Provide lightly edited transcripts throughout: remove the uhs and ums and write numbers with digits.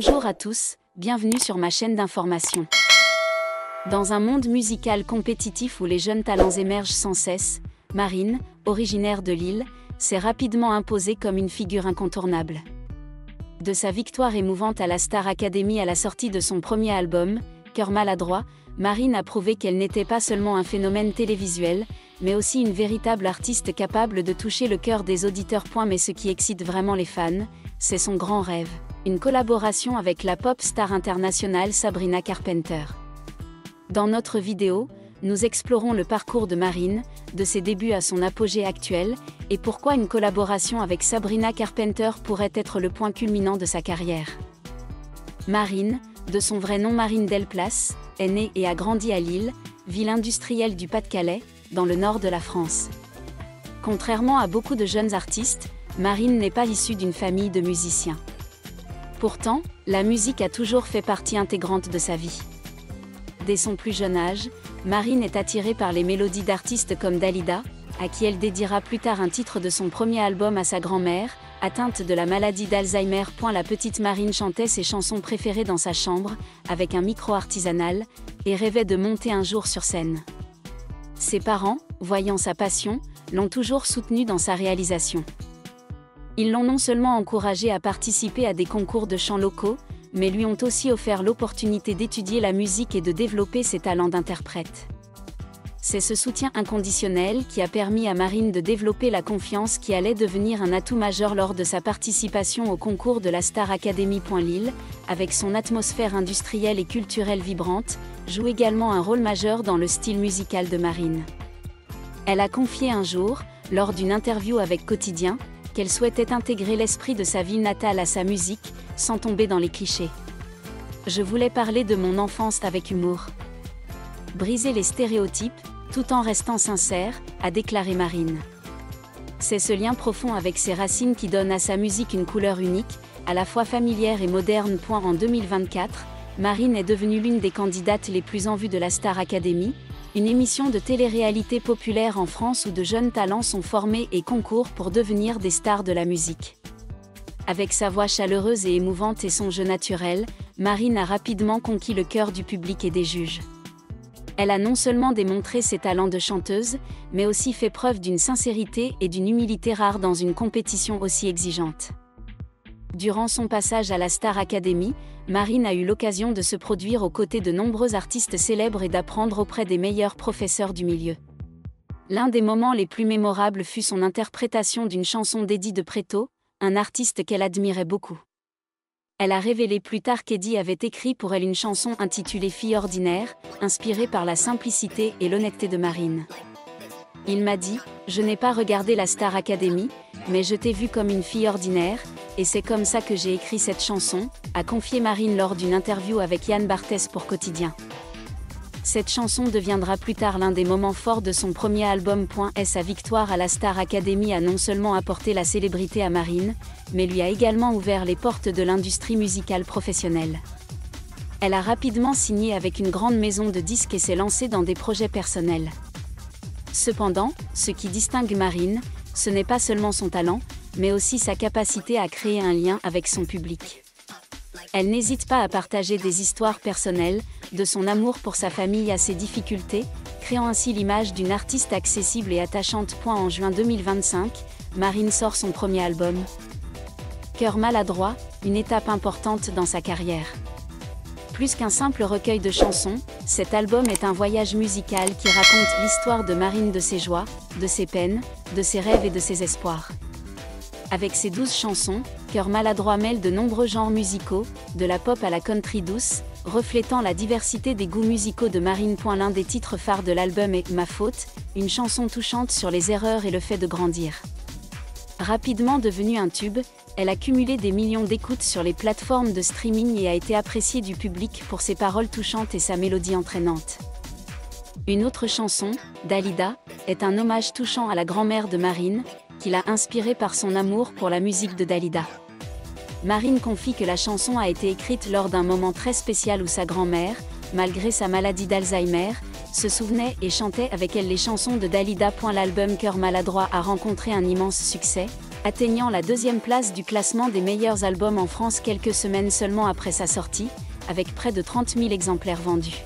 Bonjour à tous, bienvenue sur ma chaîne d'information. Dans un monde musical compétitif où les jeunes talents émergent sans cesse, Marine, originaire de Lille, s'est rapidement imposée comme une figure incontournable. De sa victoire émouvante à la Star Academy à la sortie de son premier album, Cœur maladroit, Marine a prouvé qu'elle n'était pas seulement un phénomène télévisuel, mais aussi une véritable artiste capable de toucher le cœur des auditeurs. Mais ce qui excite vraiment les fans, c'est son grand rêve, une collaboration avec la pop star internationale Sabrina Carpenter. Dans notre vidéo, nous explorons le parcours de Marine, de ses débuts à son apogée actuel, et pourquoi une collaboration avec Sabrina Carpenter pourrait être le point culminant de sa carrière. Marine, de son vrai nom Marine Delplace, est née et a grandi à Lille, ville industrielle du Pas-de-Calais, dans le nord de la France. Contrairement à beaucoup de jeunes artistes, Marine n'est pas issue d'une famille de musiciens. Pourtant, la musique a toujours fait partie intégrante de sa vie. Dès son plus jeune âge, Marine est attirée par les mélodies d'artistes comme Dalida, à qui elle dédiera plus tard un titre de son premier album à sa grand-mère, atteinte de la maladie d'Alzheimer. La petite Marine chantait ses chansons préférées dans sa chambre, avec un micro artisanal, et rêvait de monter un jour sur scène. Ses parents, voyant sa passion, l'ont toujours soutenue dans sa réalisation. Ils l'ont non seulement encouragée à participer à des concours de chant locaux, mais lui ont aussi offert l'opportunité d'étudier la musique et de développer ses talents d'interprète. C'est ce soutien inconditionnel qui a permis à Marine de développer la confiance qui allait devenir un atout majeur lors de sa participation au concours de la Star Academy. Lille, avec son atmosphère industrielle et culturelle vibrante, joue également un rôle majeur dans le style musical de Marine. Elle a confié un jour, lors d'une interview avec Quotidien, qu'elle souhaitait intégrer l'esprit de sa ville natale à sa musique, sans tomber dans les clichés. « Je voulais parler de mon enfance avec humour. Briser les stéréotypes, tout en restant sincère », a déclaré Marine. C'est ce lien profond avec ses racines qui donne à sa musique une couleur unique, à la fois familière et moderne. En 2024, Marine est devenue l'une des candidates les plus en vue de la Star Academy, une émission de télé-réalité populaire en France où de jeunes talents sont formés et concourent pour devenir des stars de la musique. Avec sa voix chaleureuse et émouvante et son jeu naturel, Marine a rapidement conquis le cœur du public et des juges. Elle a non seulement démontré ses talents de chanteuse, mais aussi fait preuve d'une sincérité et d'une humilité rares dans une compétition aussi exigeante. Durant son passage à la Star Academy, Marine a eu l'occasion de se produire aux côtés de nombreux artistes célèbres et d'apprendre auprès des meilleurs professeurs du milieu. L'un des moments les plus mémorables fut son interprétation d'une chanson d'Eddie de Pretto, un artiste qu'elle admirait beaucoup. Elle a révélé plus tard qu'Eddie avait écrit pour elle une chanson intitulée Fille ordinaire, inspirée par la simplicité et l'honnêteté de Marine. Il m'a dit « Je n'ai pas regardé la Star Academy, mais je t'ai vue comme une fille ordinaire, et c'est comme ça que j'ai écrit cette chanson », a confié Marine lors d'une interview avec Yann Barthès pour Quotidien. Cette chanson deviendra plus tard l'un des moments forts de son premier album. Sa victoire à la Star Academy a non seulement apporté la célébrité à Marine, mais lui a également ouvert les portes de l'industrie musicale professionnelle. Elle a rapidement signé avec une grande maison de disques et s'est lancée dans des projets personnels. Cependant, ce qui distingue Marine, ce n'est pas seulement son talent, mais aussi sa capacité à créer un lien avec son public. Elle n'hésite pas à partager des histoires personnelles, de son amour pour sa famille à ses difficultés, créant ainsi l'image d'une artiste accessible et attachante. En juin 2025, Marine sort son premier album, Cœur maladroit, une étape importante dans sa carrière. Plus qu'un simple recueil de chansons, cet album est un voyage musical qui raconte l'histoire de Marine, de ses joies, de ses peines, de ses rêves et de ses espoirs. Avec ses 12 chansons, Cœur maladroit mêle de nombreux genres musicaux, de la pop à la country douce, reflétant la diversité des goûts musicaux de Marine. L'un des titres phares de l'album est « Ma faute », une chanson touchante sur les erreurs et le fait de grandir. Rapidement devenue un tube, elle a cumulé des millions d'écoutes sur les plateformes de streaming et a été appréciée du public pour ses paroles touchantes et sa mélodie entraînante. Une autre chanson, Dalida, est un hommage touchant à la grand-mère de Marine, qui l'a inspirée par son amour pour la musique de Dalida. Marine confie que la chanson a été écrite lors d'un moment très spécial où sa grand-mère, malgré sa maladie d'Alzheimer, se souvenait et chantait avec elle les chansons de Dalida. L'album Cœur maladroit a rencontré un immense succès, atteignant la 2e place du classement des meilleurs albums en France quelques semaines seulement après sa sortie, avec près de 30 000 exemplaires vendus.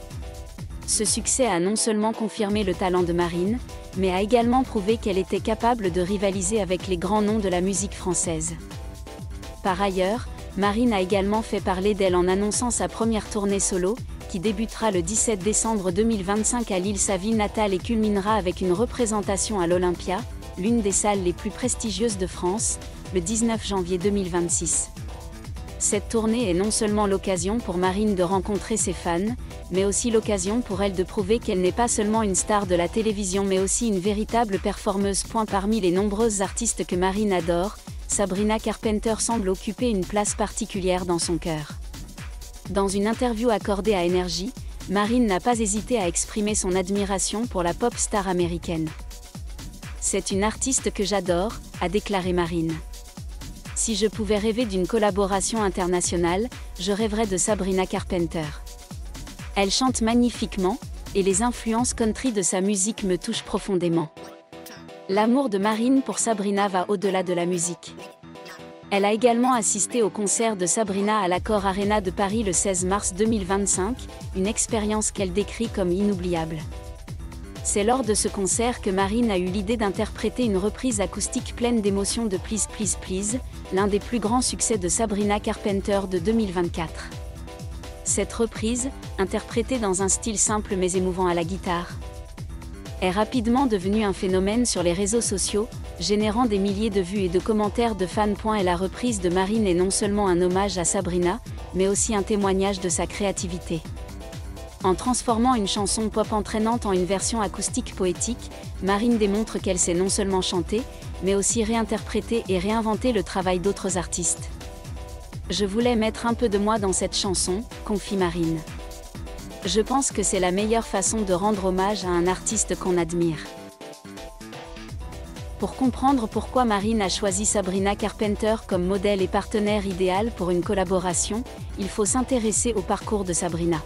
Ce succès a non seulement confirmé le talent de Marine, mais a également prouvé qu'elle était capable de rivaliser avec les grands noms de la musique française. Par ailleurs, Marine a également fait parler d'elle en annonçant sa première tournée solo, qui débutera le 17 décembre 2025 à Lille, sa ville natale, et culminera avec une représentation à l'Olympia, l'une des salles les plus prestigieuses de France, le 19 janvier 2026. Cette tournée est non seulement l'occasion pour Marine de rencontrer ses fans, mais aussi l'occasion pour elle de prouver qu'elle n'est pas seulement une star de la télévision mais aussi une véritable performeuse. Parmi les nombreuses artistes que Marine adore, Sabrina Carpenter semble occuper une place particulière dans son cœur. Dans une interview accordée à Énergie, Marine n'a pas hésité à exprimer son admiration pour la pop star américaine. « C'est une artiste que j'adore », a déclaré Marine. « Si je pouvais rêver d'une collaboration internationale, je rêverais de Sabrina Carpenter. Elle chante magnifiquement, et les influences country de sa musique me touchent profondément. » L'amour de Marine pour Sabrina va au-delà de la musique. Elle a également assisté au concert de Sabrina à l'Accor Arena de Paris le 16 mars 2025, une expérience qu'elle décrit comme inoubliable. C'est lors de ce concert que Marine a eu l'idée d'interpréter une reprise acoustique pleine d'émotions de Please Please Please, l'un des plus grands succès de Sabrina Carpenter de 2024. Cette reprise, interprétée dans un style simple mais émouvant à la guitare, est rapidement devenue un phénomène sur les réseaux sociaux, générant des milliers de vues et de commentaires de fans. Et la reprise de Marine est non seulement un hommage à Sabrina, mais aussi un témoignage de sa créativité. En transformant une chanson pop entraînante en une version acoustique poétique, Marine démontre qu'elle sait non seulement chanter, mais aussi réinterpréter et réinventer le travail d'autres artistes. « Je voulais mettre un peu de moi dans cette chanson », confie Marine. « Je pense que c'est la meilleure façon de rendre hommage à un artiste qu'on admire. » Pour comprendre pourquoi Marine a choisi Sabrina Carpenter comme modèle et partenaire idéal pour une collaboration, il faut s'intéresser au parcours de Sabrina.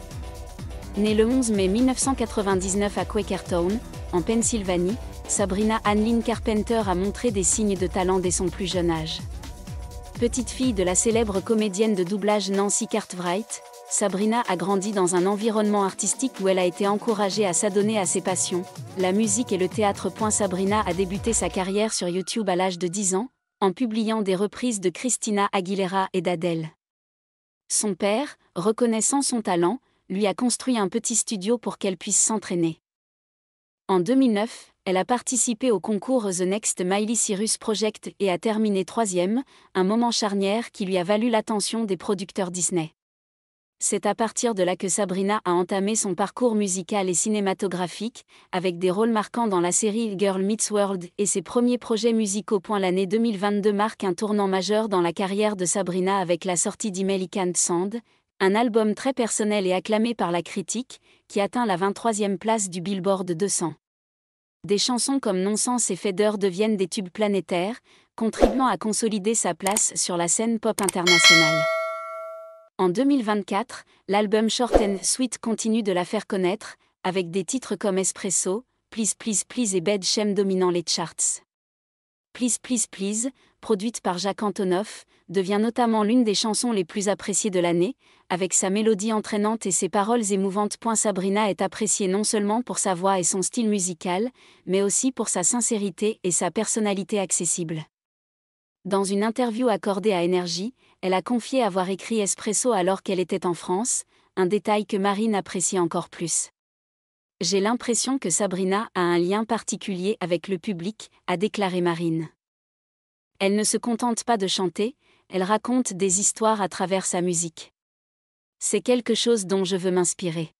Née le 11 mai 1999 à Quakertown, en Pennsylvanie, Sabrina Ann-Lynn Carpenter a montré des signes de talent dès son plus jeune âge. Petite fille de la célèbre comédienne de doublage Nancy Cartwright, Sabrina a grandi dans un environnement artistique où elle a été encouragée à s'adonner à ses passions, la musique et le théâtre. Sabrina a débuté sa carrière sur YouTube à l'âge de 10 ans, en publiant des reprises de Christina Aguilera et d'Adele. Son père, reconnaissant son talent, lui a construit un petit studio pour qu'elle puisse s'entraîner. En 2009, elle a participé au concours The Next Miley Cyrus Project et a terminé 3e, un moment charnière qui lui a valu l'attention des producteurs Disney. C'est à partir de là que Sabrina a entamé son parcours musical et cinématographique, avec des rôles marquants dans la série Girl Meets World et ses premiers projets musicaux. L'année 2022 marque un tournant majeur dans la carrière de Sabrina avec la sortie d'American Sand, un album très personnel et acclamé par la critique, qui atteint la 23e place du Billboard 200. Des chansons comme Nonsense et Feather deviennent des tubes planétaires, contribuant à consolider sa place sur la scène pop internationale. En 2024, l'album Short and Sweet continue de la faire connaître, avec des titres comme Espresso, Please Please Please et Bed Shame dominant les charts. Please Please Please, produite par Jacques Antonoff, devient notamment l'une des chansons les plus appréciées de l'année, avec sa mélodie entraînante et ses paroles émouvantes. Sabrina est appréciée non seulement pour sa voix et son style musical, mais aussi pour sa sincérité et sa personnalité accessible. Dans une interview accordée à Énergie, elle a confié avoir écrit Espresso alors qu'elle était en France, un détail que Marine apprécie encore plus. « J'ai l'impression que Sabrina a un lien particulier avec le public », a déclaré Marine. Elle ne se contente pas de chanter, elle raconte des histoires à travers sa musique. C'est quelque chose dont je veux m'inspirer.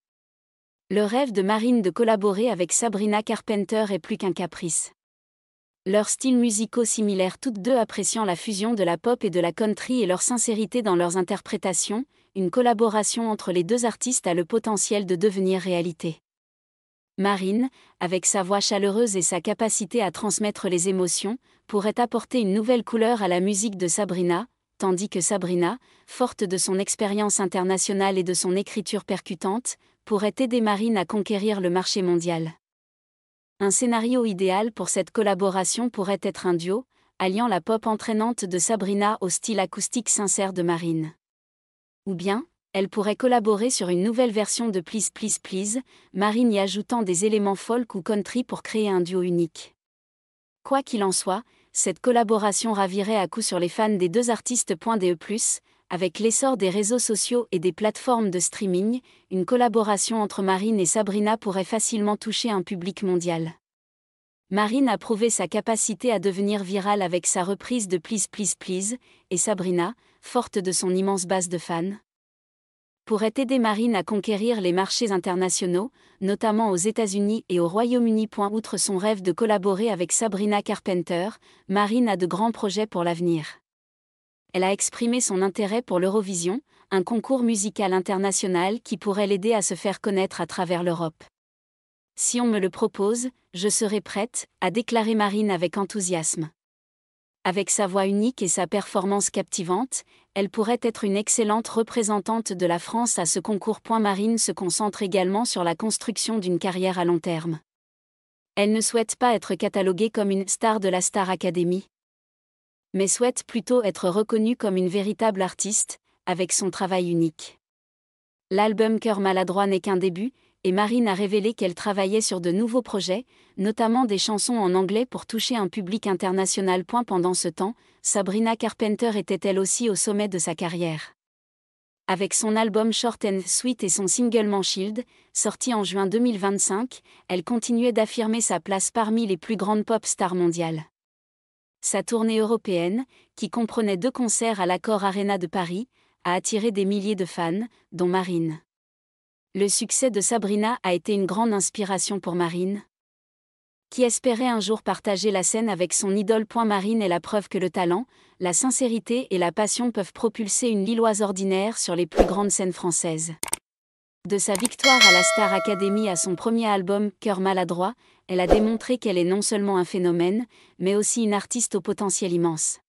Le rêve de Marine de collaborer avec Sabrina Carpenter est plus qu'un caprice. Leurs styles musicaux similaires, toutes deux appréciant la fusion de la pop et de la country et leur sincérité dans leurs interprétations, une collaboration entre les deux artistes a le potentiel de devenir réalité. Marine, avec sa voix chaleureuse et sa capacité à transmettre les émotions, pourrait apporter une nouvelle couleur à la musique de Sabrina, tandis que Sabrina, forte de son expérience internationale et de son écriture percutante, pourrait aider Marine à conquérir le marché mondial. Un scénario idéal pour cette collaboration pourrait être un duo, alliant la pop entraînante de Sabrina au style acoustique sincère de Marine. Ou bien, elle pourrait collaborer sur une nouvelle version de Please Please Please, Marine y ajoutant des éléments folk ou country pour créer un duo unique. Quoi qu'il en soit, cette collaboration ravirait à coup sur les fans des deux artistes. Avec l'essor des réseaux sociaux et des plateformes de streaming, une collaboration entre Marine et Sabrina pourrait facilement toucher un public mondial. Marine a prouvé sa capacité à devenir virale avec sa reprise de Please Please Please, et Sabrina, forte de son immense base de fans, pourrait aider Marine à conquérir les marchés internationaux, notamment aux États-Unis et au Royaume-Uni. Outre son rêve de collaborer avec Sabrina Carpenter, Marine a de grands projets pour l'avenir. Elle a exprimé son intérêt pour l'Eurovision, un concours musical international qui pourrait l'aider à se faire connaître à travers l'Europe. Si on me le propose, je serai prête, a déclaré Marine avec enthousiasme. Avec sa voix unique et sa performance captivante, elle pourrait être une excellente représentante de la France à ce concours. Marine se concentre également sur la construction d'une carrière à long terme. Elle ne souhaite pas être cataloguée comme une star de la Star Academy, mais souhaite plutôt être reconnue comme une véritable artiste, avec son travail unique. L'album Cœur maladroit n'est qu'un début, et Marine a révélé qu'elle travaillait sur de nouveaux projets, notamment des chansons en anglais pour toucher un public international. Pendant ce temps, Sabrina Carpenter était elle aussi au sommet de sa carrière. Avec son album Short and Sweet et son single Manshield, sorti en juin 2025, elle continuait d'affirmer sa place parmi les plus grandes pop stars mondiales. Sa tournée européenne, qui comprenait 2 concerts à l'Accor Arena de Paris, a attiré des milliers de fans, dont Marine. Le succès de Sabrina a été une grande inspiration pour Marine, qui espérait un jour partager la scène avec son idole. Marine est la preuve que le talent, la sincérité et la passion peuvent propulser une Lilloise ordinaire sur les plus grandes scènes françaises. De sa victoire à la Star Academy à son premier album, Cœur maladroit, elle a démontré qu'elle est non seulement un phénomène, mais aussi une artiste au potentiel immense.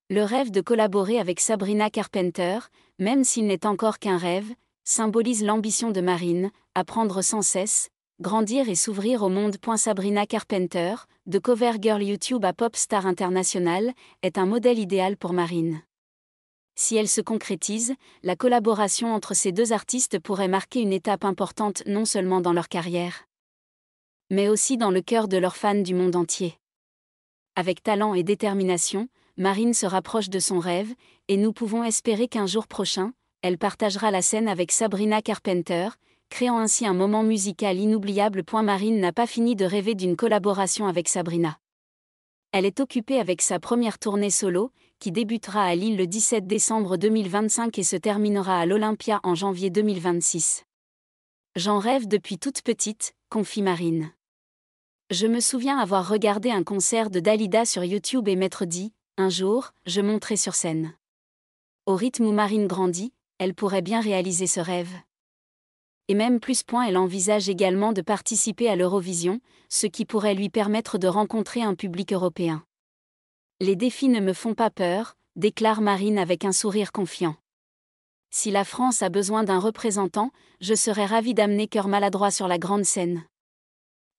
Le rêve de collaborer avec Sabrina Carpenter, même s'il n'est encore qu'un rêve, symbolise l'ambition de Marine, apprendre sans cesse, grandir et s'ouvrir au monde. Sabrina Carpenter, de cover girl YouTube à pop star internationale, est un modèle idéal pour Marine. Si elle se concrétise, la collaboration entre ces deux artistes pourrait marquer une étape importante non seulement dans leur carrière, mais aussi dans le cœur de leurs fans du monde entier. Avec talent et détermination, Marine se rapproche de son rêve, et nous pouvons espérer qu'un jour prochain, elle partagera la scène avec Sabrina Carpenter, créant ainsi un moment musical inoubliable. Marine n'a pas fini de rêver d'une collaboration avec Sabrina. Elle est occupée avec sa première tournée solo, qui débutera à Lille le 17 décembre 2025 et se terminera à l'Olympia en janvier 2026. J'en rêve depuis toute petite, confie Marine. Je me souviens avoir regardé un concert de Dalida sur YouTube et m'être dit, un jour, je monterai sur scène. Au rythme où Marine grandit, elle pourrait bien réaliser ce rêve. Et même plus. Elle envisage également de participer à l'Eurovision, ce qui pourrait lui permettre de rencontrer un public européen. Les défis ne me font pas peur, déclare Marine avec un sourire confiant. Si la France a besoin d'un représentant, je serais ravie d'amener Cœur maladroit sur la grande scène.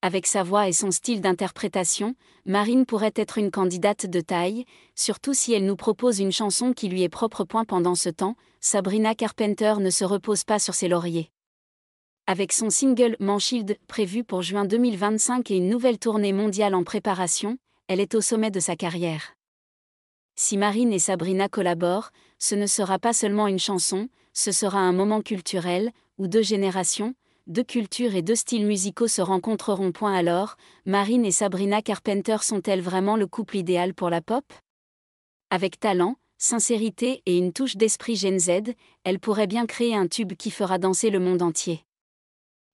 Avec sa voix et son style d'interprétation, Marine pourrait être une candidate de taille, surtout si elle nous propose une chanson qui lui est propre. Pendant ce temps, Sabrina Carpenter ne se repose pas sur ses lauriers. Avec son single Manshield prévu pour juin 2025 et une nouvelle tournée mondiale en préparation, elle est au sommet de sa carrière. Si Marine et Sabrina collaborent, ce ne sera pas seulement une chanson, ce sera un moment culturel, où 2 générations, 2 cultures et 2 styles musicaux se rencontreront. Alors, Marine et Sabrina Carpenter sont-elles vraiment le couple idéal pour la pop ? Avec talent, sincérité et une touche d'esprit Gen Z, elle pourrait bien créer un tube qui fera danser le monde entier.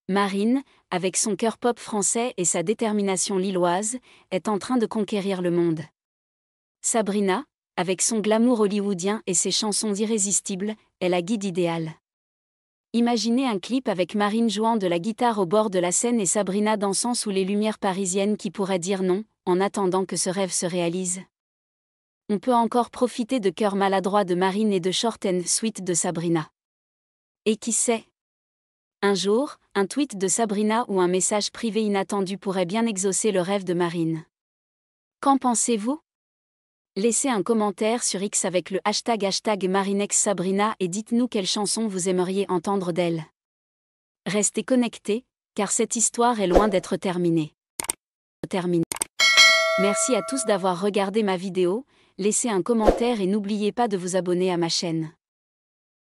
Marine, avec son cœur pop français et sa détermination lilloise, est en train de conquérir le monde. Sabrina, avec son glamour hollywoodien et ses chansons irrésistibles, est la guide idéale. Imaginez un clip avec Marine jouant de la guitare au bord de la scène et Sabrina dansant sous les lumières parisiennes. Qui pourrait dire non, en attendant que ce rêve se réalise ? On peut encore profiter de Cœur maladroit de Marine et de Short and Sweet de Sabrina. Et qui sait ? Un jour, un tweet de Sabrina ou un message privé inattendu pourrait bien exaucer le rêve de Marine. Qu'en pensez-vous ? Laissez un commentaire sur X avec le hashtag #MarinexSabrina et dites-nous quelle chanson vous aimeriez entendre d'elle. Restez connectés, car cette histoire est loin d'être terminée. Merci à tous d'avoir regardé ma vidéo, laissez un commentaire et n'oubliez pas de vous abonner à ma chaîne.